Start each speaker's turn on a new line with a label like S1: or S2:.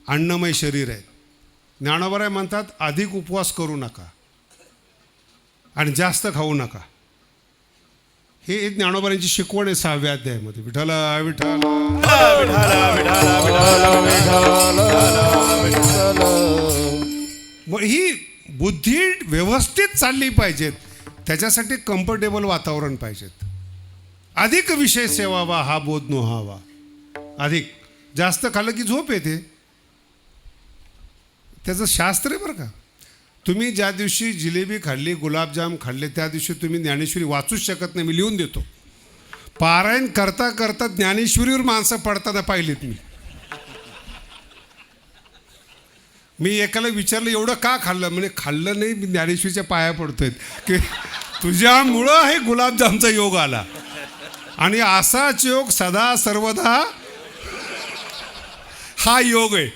S1: अन्नमय शरीर आहे. ज्ञानोबराय म्हणतात अधिक उपवास करू नका आणि जास्त खाऊ नका. हे ज्ञानोबरायांची शिकवण आहे 6व्या अध्यायामध्ये. विठ्ठल विठ्ठल मग ही बुद्धी व्यवस्थित चालली पाहिजेत. त्याच्यासाठी कम्फर्टेबल वातावरण पाहिजेत. अधिक विषय सेवावा हा बोध नोहावा. अधिक जास्त खाल्लं की झोप येते. त्याचं शास्त्र आहे बरं का. तुम्ही ज्या दिवशी जिलेबी खाल्ली, गुलाबजाम खाल्ले, त्या दिवशी तुम्ही ज्ञानेश्वरी वाचूच शकत नाही. मी लिहून देतो. पारायण करता करता ज्ञानेश्वरीवर माणसं पडताना पाहिलीत मी एकाला विचारलं एवढं का खाल्लं. म्हणजे खाल्लं नाही, मी ज्ञानेश्वरीच्या पाया पडतोय की तुझ्यामुळं हे गुलाबजामचा योग आला आणि असाच योग सदा सर्वदा हा योग आहे.